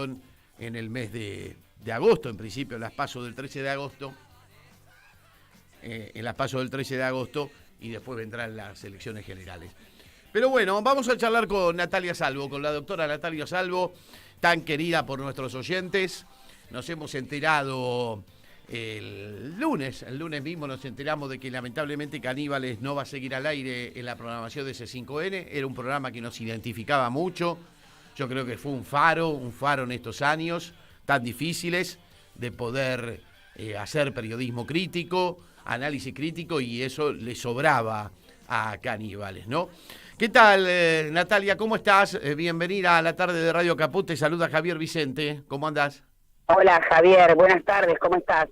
en el mes de agosto, en principio, en las PASO del 13 de agosto, y después vendrán las elecciones generales. Pero bueno, vamos a charlar con Natalia Salvo, con la doctora Natalia Salvo, tan querida por nuestros oyentes. Nos hemos enterado el lunes mismo nos enteramos de que lamentablemente Caníbales no va a seguir al aire en la programación de C5N. Era un programa que nos identificaba mucho. Yo creo que fue un faro en estos años tan difíciles de poder hacer periodismo crítico, análisis crítico, y eso le sobraba a Caníbales, ¿no? ¿Qué tal, Natalia? ¿Cómo estás? Bienvenida a la tarde de Radio Caput. Te saluda Javier Vicente. ¿Cómo andás? Hola, Javier. Buenas tardes. ¿Cómo estás?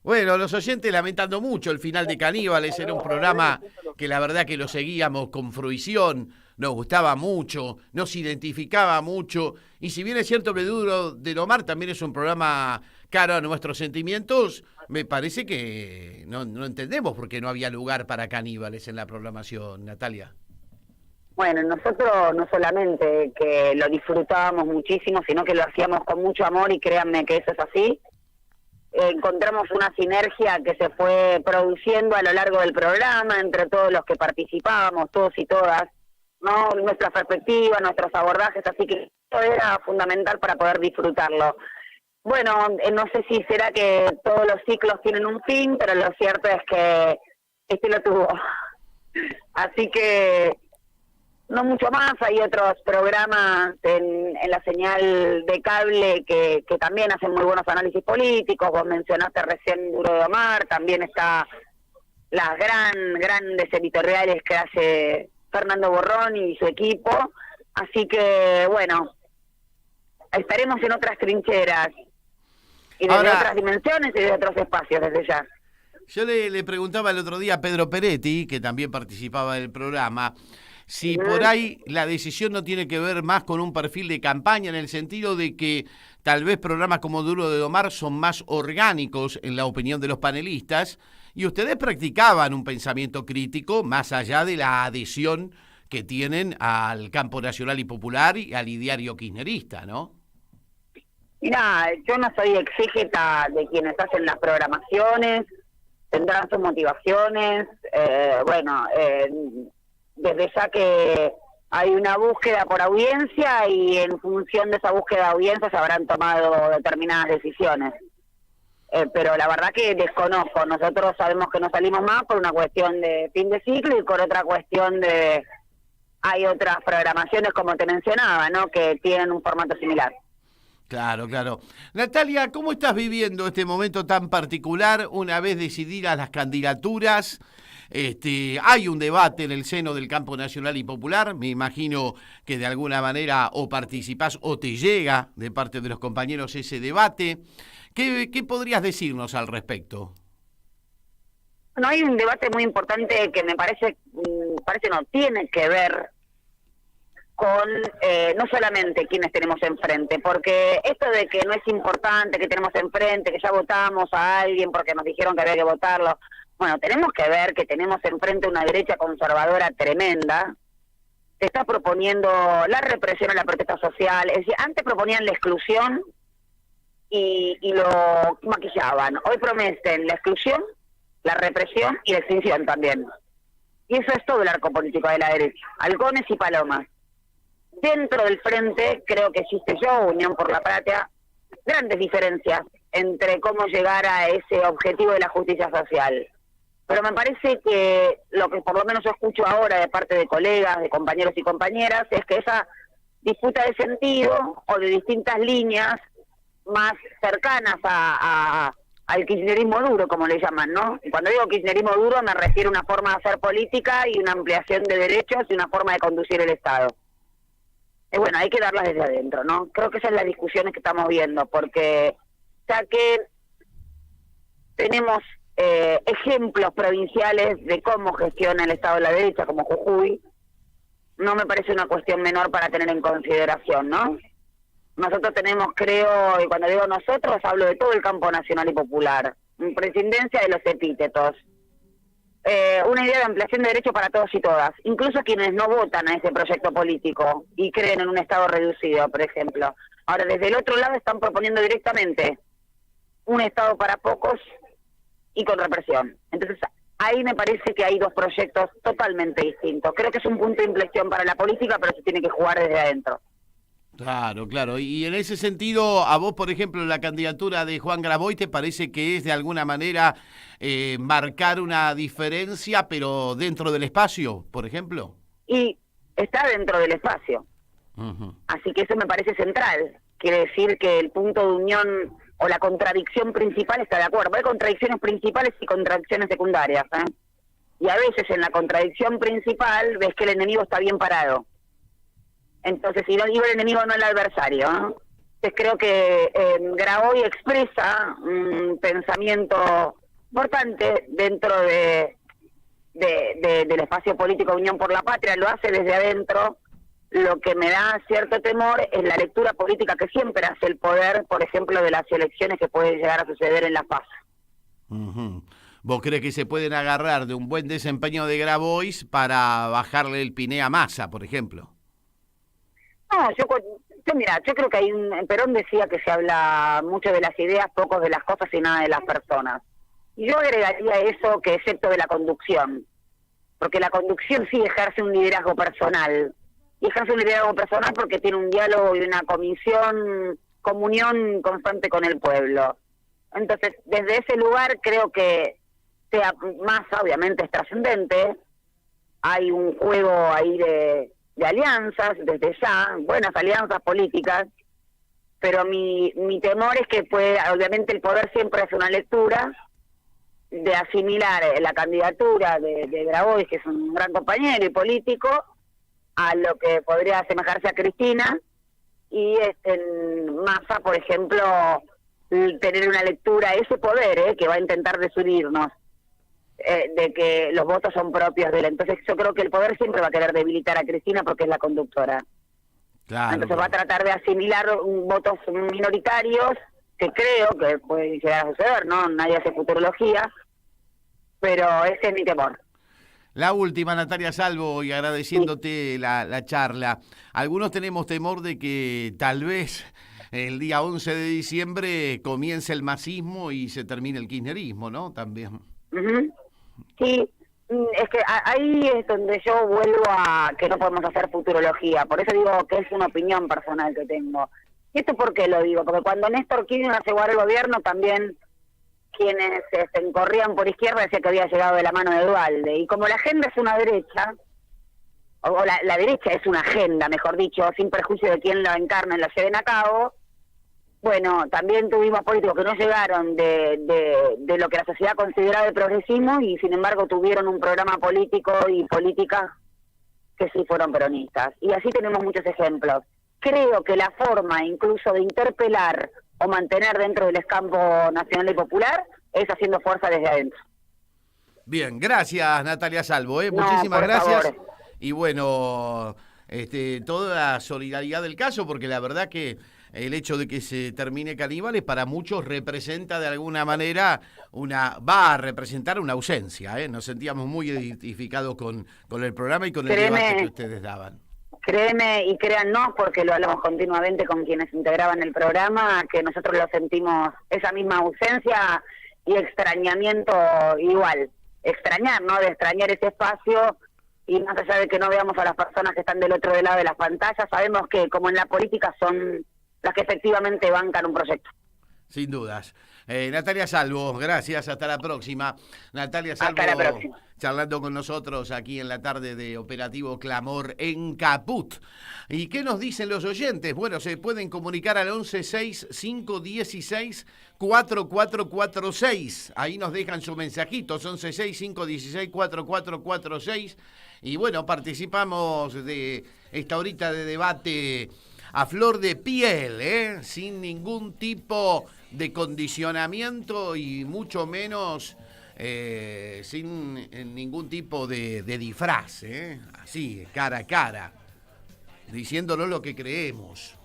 Bueno, los oyentes lamentando mucho el final de Caníbales. Era un programa que la verdad que lo seguíamos con fruición, nos gustaba mucho, nos identificaba mucho. Y si bien es cierto que Duro de Lomar también es un programa caro a nuestros sentimientos, me parece que no entendemos por qué no había lugar para Caníbales en la programación, Natalia. Bueno, nosotros no solamente que lo disfrutábamos muchísimo, sino que lo hacíamos con mucho amor, y créanme que eso es así. Encontramos una sinergia que se fue produciendo a lo largo del programa entre todos los que participábamos, todos y todas, ¿no? Nuestras perspectivas, nuestros abordajes, así que eso era fundamental para poder disfrutarlo. Bueno, no sé si será que todos los ciclos tienen un fin, pero lo cierto es que este lo tuvo. Así que no mucho más, hay otros programas en la señal de cable que también hacen muy buenos análisis políticos. Vos mencionaste recién Duro de Lomar, también está las grandes editoriales que hace Fernando Borrón y su equipo. Así que, bueno, estaremos en otras trincheras y desde otras dimensiones y de otros espacios desde ya. Yo le preguntaba el otro día a Pedro Peretti, que también participaba del programa, si por ahí la decisión no tiene que ver más con un perfil de campaña, en el sentido de que tal vez programas como Duro de Lomar son más orgánicos en la opinión de los panelistas, y ustedes practicaban un pensamiento crítico más allá de la adhesión que tienen al campo nacional y popular y al ideario kirchnerista, ¿no? Mirá, yo no soy exégeta de quienes hacen las programaciones, tendrán sus motivaciones, desde ya que hay una búsqueda por audiencia, y en función de esa búsqueda de audiencia se habrán tomado determinadas decisiones. Pero la verdad que desconozco. Nosotros sabemos que no salimos más por una cuestión de fin de ciclo y por otra cuestión de... Hay otras programaciones, como te mencionaba, ¿no?, que tienen un formato similar. Claro. Natalia, ¿cómo estás viviendo este momento tan particular una vez decididas las candidaturas? Hay un debate en el seno del campo nacional y popular. Me imagino que de alguna manera o participás o te llega de parte de los compañeros ese debate. ¿Qué podrías decirnos al respecto? No, hay un debate muy importante que me tiene que ver con no solamente quienes tenemos enfrente, porque esto de que no es importante que tenemos enfrente, que ya votamos a alguien porque nos dijeron que había que votarlo, bueno, tenemos que ver que tenemos enfrente una derecha conservadora tremenda, que está proponiendo la represión a la protesta social. Es decir, antes proponían la exclusión y lo maquillaban. Hoy prometen la exclusión, la represión y la extinción también. Y eso es todo el arco político de la derecha, halcones y palomas. Dentro del frente, creo que existe Unión por la Patria, grandes diferencias entre cómo llegar a ese objetivo de la justicia social. Pero me parece que lo que por lo menos yo escucho ahora de parte de colegas, de compañeros y compañeras, es que esa disputa de sentido o de distintas líneas más cercanas al kirchnerismo duro, como le llaman, ¿no? Y cuando digo kirchnerismo duro me refiero a una forma de hacer política y una ampliación de derechos y una forma de conducir el Estado. Bueno, hay que darlas desde adentro, ¿no? Creo que esas son las discusiones que estamos viendo, porque ya que tenemos ejemplos provinciales de cómo gestiona el Estado de la derecha, como Jujuy, no me parece una cuestión menor para tener en consideración, ¿no? Nosotros tenemos, creo, y cuando digo nosotros, hablo de todo el campo nacional y popular, en prescindencia de los epítetos. Una idea de ampliación de derechos para todos y todas, incluso quienes no votan a ese proyecto político y creen en un Estado reducido, por ejemplo. Ahora, desde el otro lado están proponiendo directamente un Estado para pocos y con represión. Entonces, ahí me parece que hay dos proyectos totalmente distintos. Creo que es un punto de inflexión para la política, pero se tiene que jugar desde adentro. Claro, claro. Y en ese sentido, a vos, por ejemplo, la candidatura de Juan Grabois, ¿te parece que es de alguna manera marcar una diferencia, pero dentro del espacio, por ejemplo? Y está dentro del espacio. Uh-huh. Así que eso me parece central. Quiere decir que el punto de unión o la contradicción principal está de acuerdo. Hay contradicciones principales y contradicciones secundarias, ¿eh? Y a veces en la contradicción principal ves que el enemigo está bien parado. Entonces, si no digo el enemigo, no el adversario, ¿eh? Entonces creo que Grabois expresa un pensamiento importante dentro del espacio político de Unión por la Patria, lo hace desde adentro. Lo que me da cierto temor es la lectura política que siempre hace el poder, por ejemplo, de las elecciones que pueden llegar a suceder en la PASO. Uh-huh. ¿Vos crees que se pueden agarrar de un buen desempeño de Grabois para bajarle el piné a Massa, por ejemplo? No, yo mira, yo creo que Perón decía que se habla mucho de las ideas, poco de las cosas y nada de las personas. Y yo agregaría eso, que excepto de la conducción, porque la conducción sí ejerce un liderazgo personal, y ejerce un liderazgo personal porque tiene un diálogo y una comunión constante con el pueblo. Entonces, desde ese lugar creo que sea más, obviamente, es trascendente, hay un juego ahí de alianzas, desde ya, buenas alianzas políticas, pero mi temor es que obviamente el poder siempre hace una lectura de asimilar la candidatura de Grabois, que es un gran compañero y político, a lo que podría asemejarse a Cristina, y Massa, por ejemplo, tener una lectura, ese poder que va a intentar desunirnos, de que los votos son propios de él. Entonces yo creo que el poder siempre va a querer debilitar a Cristina porque es la conductora. Claro. Entonces va a tratar de asimilar votos minoritarios, que creo que puede llegar a suceder, ¿no? Nadie hace futurología, pero ese es mi temor. La última, Natalia Salvo, y agradeciéndote la charla. Algunos tenemos temor de que tal vez el día 11 de diciembre comience el masismo y se termine el kirchnerismo, ¿no? También. Uh-huh. Sí, es que ahí es donde yo vuelvo a que no podemos hacer futurología. Por eso digo que es una opinión personal que tengo. ¿Y esto por qué lo digo? Porque cuando Néstor Kirchner aseguró el gobierno, también quienes se corrían por izquierda decía que había llegado de la mano de Duhalde. Y como la agenda es una derecha, o la derecha es una agenda, mejor dicho, sin perjuicio de quién la encarna y la lleven a cabo, bueno, también tuvimos políticos que no llegaron de lo que la sociedad consideraba el progresismo y sin embargo tuvieron un programa político y política que sí fueron peronistas. Y así tenemos muchos ejemplos. Creo que la forma incluso de interpelar o mantener dentro del escampo nacional y popular es haciendo fuerza desde adentro. Bien, gracias Natalia Salvo, No, muchísimas por gracias. favor. Y bueno, toda la solidaridad del caso, porque la verdad que el hecho de que se termine Caníbales para muchos representa de alguna manera va a representar una ausencia, ¿eh? Nos sentíamos muy identificados con el programa y con el debate que ustedes daban. Créeme y créannos, porque lo hablamos continuamente con quienes integraban el programa, que nosotros lo sentimos, esa misma ausencia y extrañamiento igual. Extrañar, ¿no? De extrañar ese espacio, y más allá de que no veamos a las personas que están del otro lado de las pantallas, sabemos que como en la política son las que efectivamente bancan un proyecto. Sin dudas. Natalia Salvo, gracias, hasta la próxima. Natalia Salvo, hasta la próxima. Charlando con nosotros aquí en la tarde de Operativo Clamor en Caput. ¿Y qué nos dicen los oyentes? Bueno, se pueden comunicar al 1165164446. Ahí nos dejan su mensajito, 1165164446. Y bueno, participamos de esta horita de debate a flor de piel, sin ningún tipo de condicionamiento y mucho menos sin ningún tipo de disfraz, así, cara a cara, diciéndonos lo que creemos.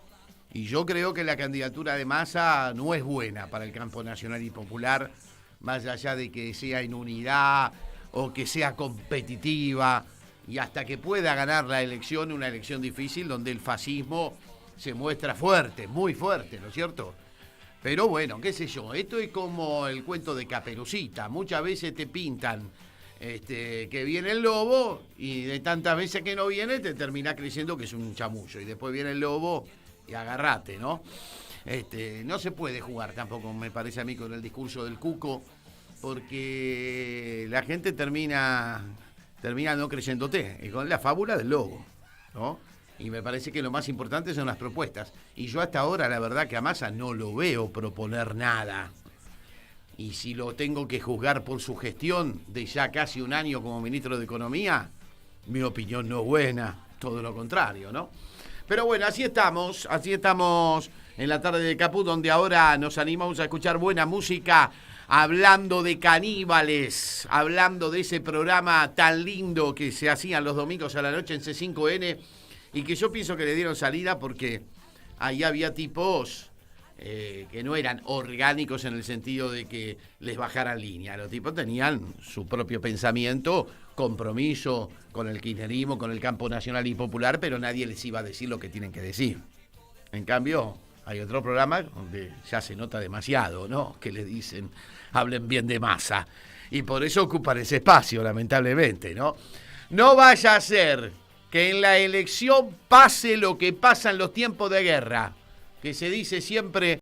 Y yo creo que la candidatura de Massa no es buena para el campo nacional y popular, más allá de que sea en unidad o que sea competitiva, y hasta que pueda ganar la elección, una elección difícil donde el fascismo se muestra fuerte, muy fuerte, ¿no es cierto? Pero bueno, qué sé yo, esto es como el cuento de Caperucita. Muchas veces te pintan que viene el lobo y de tantas veces que no viene te termina creyendo que es un chamullo. Y después viene el lobo y agarrate, ¿no? No se puede jugar tampoco, me parece a mí, con el discurso del cuco, porque la gente termina no creyéndote, y con la fábula del lobo, ¿no? Y me parece que lo más importante son las propuestas. Y yo hasta ahora, la verdad, que a Massa no lo veo proponer nada. Y si lo tengo que juzgar por su gestión de ya casi un año como ministro de Economía, mi opinión no es buena, todo lo contrario, ¿no? Pero bueno, así estamos en la tarde de Caput, donde ahora nos animamos a escuchar buena música, hablando de caníbales, hablando de ese programa tan lindo que se hacían los domingos a la noche en C5N, y que yo pienso que le dieron salida porque ahí había tipos que no eran orgánicos en el sentido de que les bajaran línea. Los tipos tenían su propio pensamiento, compromiso con el kirchnerismo, con el campo nacional y popular, pero nadie les iba a decir lo que tienen que decir. En cambio, hay otro programa donde ya se nota demasiado, ¿no? Que le dicen, hablen bien de Massa. Y por eso ocupan ese espacio, lamentablemente, ¿no? No vaya a ser que en la elección pase lo que pasa en los tiempos de guerra, que se dice siempre,